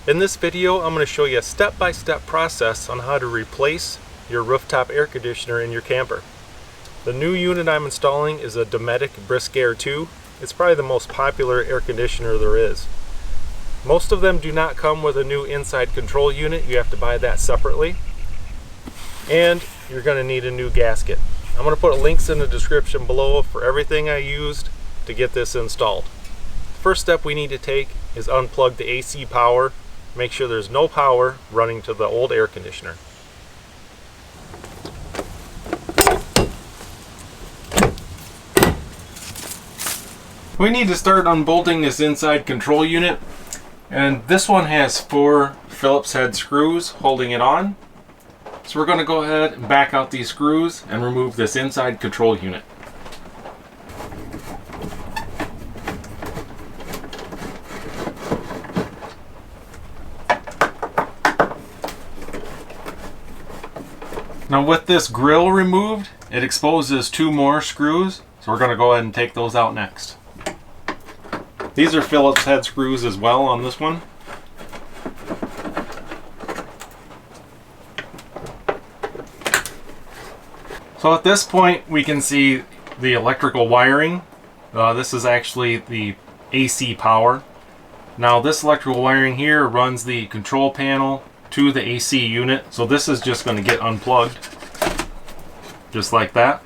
In this video, I'm going to show you a step-by-step process on how to replace your rooftop air conditioner in your camper. The new unit I'm installing is a Dometic Brisk Air 2. It's probably the most popular air conditioner there is. Most of them do not come with a new inside control unit. You have to buy that separately. And you're going to need a new gasket. I'm going to put links in the description below for everything I used to get this installed. The first step we need to take is unplug the AC power. Make sure there's no power running to the old air conditioner. We need to start unbolting this inside control unit, and this one has 4 Phillips head screws holding it on. So we're going to go ahead and back out these screws and remove this inside control unit. Now with this grill removed, it exposes 2 more screws, so we're going to go ahead and take those out next. These are Phillips head screws as well on this one. So at this point we can see the electrical wiring. This is actually the AC power. Now this electrical wiring here runs the control panel to the AC unit, so this is just going to get unplugged just like that.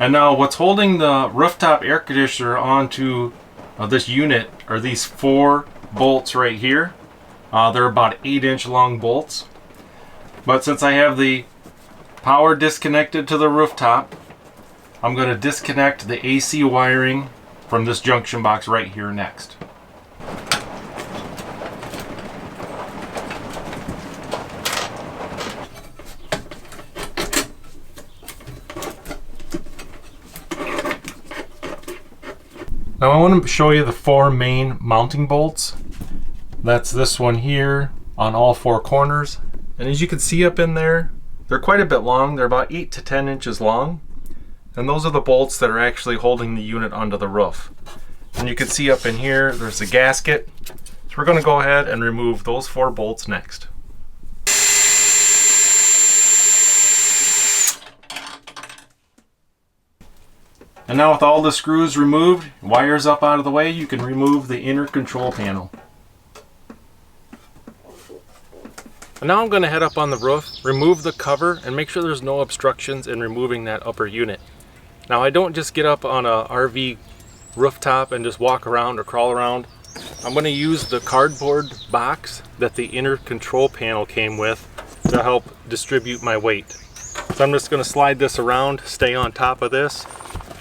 And now what's holding the rooftop air conditioner onto this unit are these 4 bolts right here. They're about 8-inch long bolts, but since I have the power disconnected to the rooftop, I'm going to disconnect the AC wiring from this junction box right here next. Now I want to show you the 4 main mounting bolts. That's this one here on all 4 corners. And as you can see up in there, they're quite a bit long. They're about 8 to 10 inches long. And those are the bolts that are actually holding the unit onto the roof. And you can see up in here, there's a gasket. So we're going to go ahead and remove those 4 bolts next. And now with all the screws removed, wires up out of the way, you can remove the inner control panel. And now I'm going to head up on the roof, remove the cover, and make sure there's no obstructions in removing that upper unit. Now I don't just get up on a RV rooftop and just walk around or crawl around. I'm going to use the cardboard box that the inner control panel came with to help distribute my weight. So I'm just going to slide this around, stay on top of this,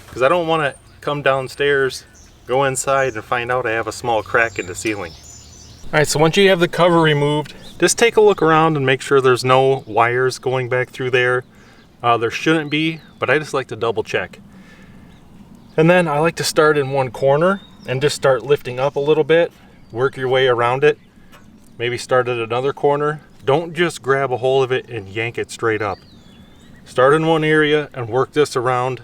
because I don't want to come downstairs, go inside, and find out I have a small crack in the ceiling. Alright, so once you have the cover removed, just take a look around and make sure there's no wires going back through there. There shouldn't be, but I just like to double check. And then I like to start in one corner and just start lifting up a little bit, work your way around it, maybe start at another corner. Don't just grab a hold of it and yank it straight up. Start in one area and work this around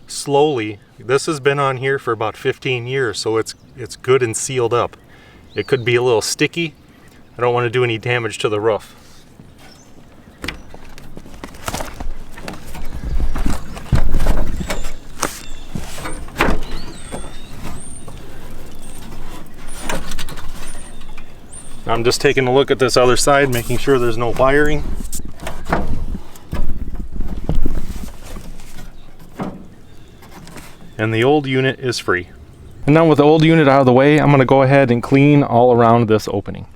slowly. This has been on here for about 15 years, so it's good and sealed up. It could be a little sticky. I don't want to do any damage to the roof. I'm just taking a look at this other side, making sure there's no wiring. And the old unit is free. And now with the old unit out of the way, I'm going to go ahead and clean all around this opening.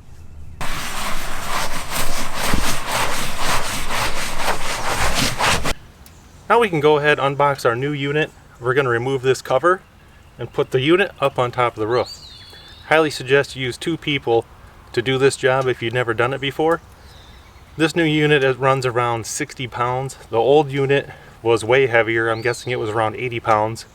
Now we can go ahead and unbox our new unit. We're going to remove this cover and put the unit up on top of the roof. Highly suggest you use 2 people to do this job if you've never done it before. This new unit runs around 60 pounds. The old unit was way heavier. I'm guessing it was around 80 pounds.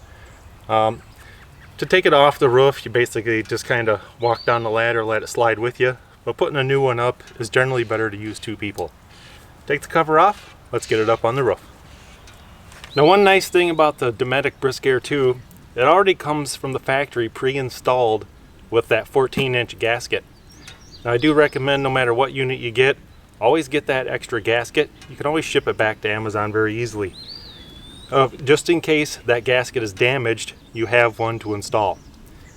To take it off the roof, you basically just kind of walk down the ladder, let it slide with you. But putting a new one up is generally better to use 2 people. Take the cover off, let's get it up on the roof. Now one nice thing about the Dometic Brisk Air 2, it already comes from the factory pre-installed with that 14-inch gasket. Now, I do recommend no matter what unit you get, always get that extra gasket. You can always ship it back to Amazon very easily. Just in case that gasket is damaged, you have one to install.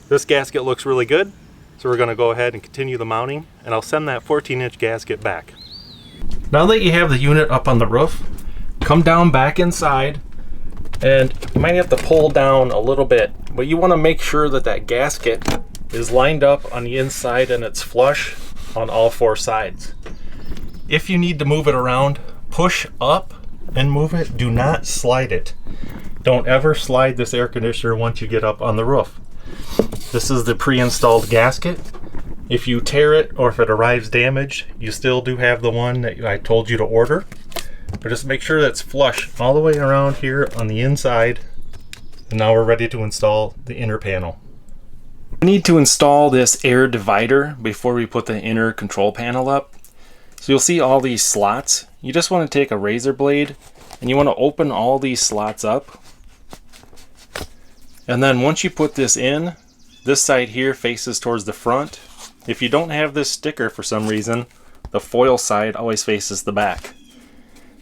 This gasket looks really good, so we're going to go ahead and continue the mounting, and I'll send that 14-inch gasket back. Now that you have the unit up on the roof, come down back inside, and you might have to pull down a little bit, but you want to make sure that that gasket is lined up on the inside and it's flush on all four sides. If you need to move it around, push up and move it. Do not slide it. Don't ever slide this air conditioner once you get up on the roof. This is the pre-installed gasket. If you tear it or if it arrives damaged, you still do have the one that I told you to order. But just make sure that's flush all the way around here on the inside. And now we're ready to install the inner panel. We need to install this air divider before we put the inner control panel up. So you'll see all these slots. You just want to take a razor blade and you want to open all these slots up. And then once you put this in, this side here faces towards the front. If you don't have this sticker for some reason, the foil side always faces the back.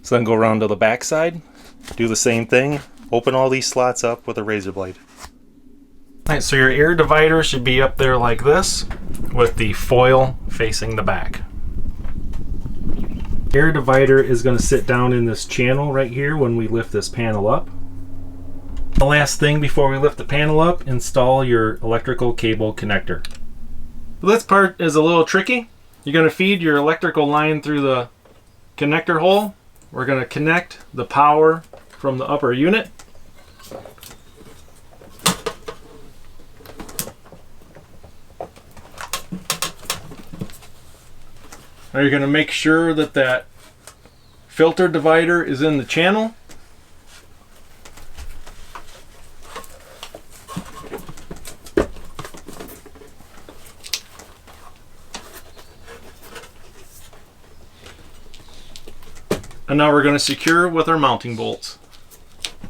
So then go around to the back side, do the same thing, open all these slots up with a razor blade. Alright, so your air divider should be up there like this, with the foil facing the back. Air divider is going to sit down in this channel right here when we lift this panel up. The last thing before we lift the panel up, install your electrical cable connector. This part is a little tricky. You're going to feed your electrical line through the connector hole. We're going to connect the power from the upper unit. Now you're going to make sure that that filter divider is in the channel. And now we're going to secure with our mounting bolts.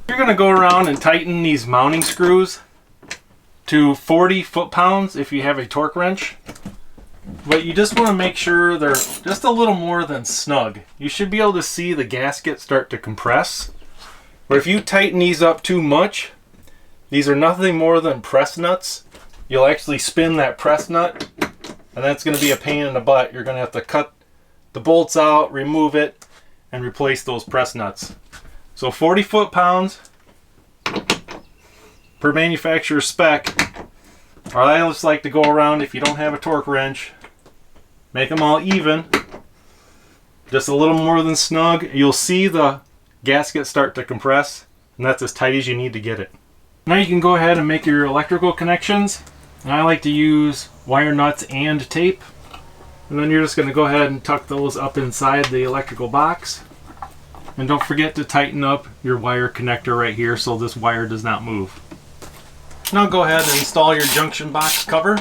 You're going to go around and tighten these mounting screws to 40 foot-pounds if you have a torque wrench. But you just want to make sure they're just a little more than snug. You should be able to see the gasket start to compress. But if you tighten these up too much, these are nothing more than press nuts. You'll actually spin that press nut, and that's going to be a pain in the butt. You're going to have to cut the bolts out, remove it, and replace those press nuts. So 40 foot-pounds per manufacturer's spec. Or I just like to go around, if you don't have a torque wrench, make them all even, just a little more than snug. You'll see the gasket start to compress, and that's as tight as you need to get it. Now you can go ahead and make your electrical connections. And I like to use wire nuts and tape. And then you're just going to go ahead and tuck those up inside the electrical box. And don't forget to tighten up your wire connector right here so this wire does not move. Now go ahead and install your junction box cover.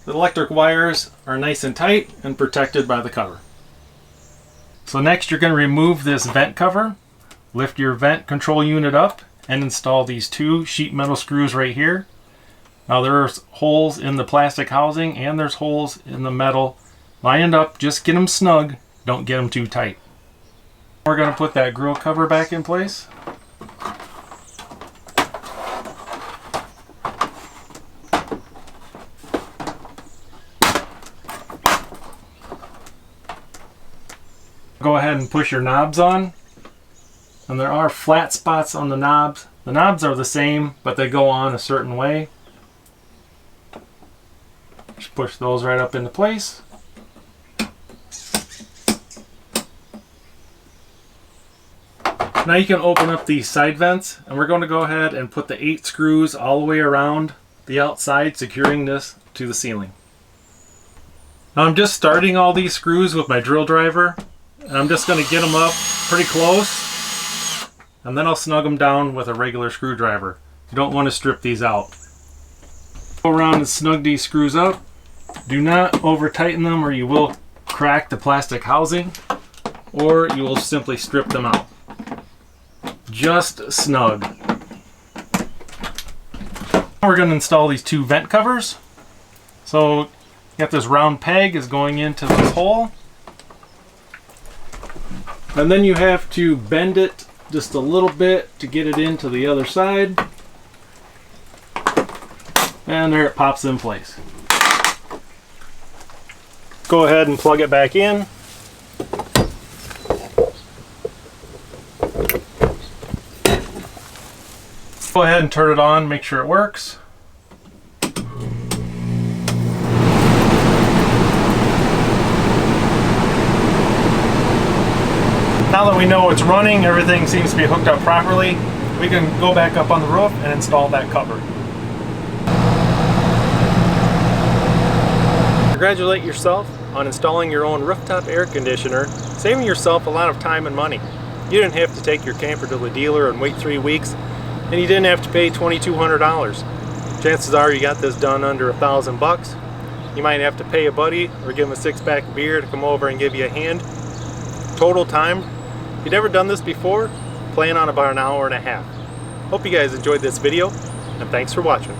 The electric wires are nice and tight and protected by the cover. So next you're going to remove this vent cover, lift your vent control unit up, and install these two sheet metal screws right here. Now there's holes in the plastic housing and there's holes in the metal. Line it up, just get them snug, don't get them too tight. We're going to put that grill cover back in place. Go ahead and push your knobs on. And there are flat spots on the knobs. The knobs are the same, but they go on a certain way. Just push those right up into place. Now you can open up these side vents, and we're going to go ahead and put the 8 screws all the way around the outside, securing this to the ceiling. Now I'm just starting all these screws with my drill driver, and I'm just going to get them up pretty close. And then I'll snug them down with a regular screwdriver. You don't want to strip these out. Go around and snug these screws up. Do not over tighten them or you will crack the plastic housing, or you will simply strip them out. Just snug. Now we're going to install these two vent covers. So you got this round peg is going into this hole. And then you have to bend it just a little bit to get it into the other side. And there it pops in place. Go ahead and plug it back in. Go ahead and turn it on, make sure it works. Now that we know it's running, everything seems to be hooked up properly, we can go back up on the roof and install that cover. Congratulate yourself on installing your own rooftop air conditioner, saving yourself a lot of time and money. You didn't have to take your camper to the dealer and wait 3 weeks, and you didn't have to pay $2,200. Chances are you got this done under $1,000. You might have to pay a buddy or give him a 6-pack of beer to come over and give you a hand. Total time, if you've never done this before, plan on about an hour and a half. Hope you guys enjoyed this video, and thanks for watching.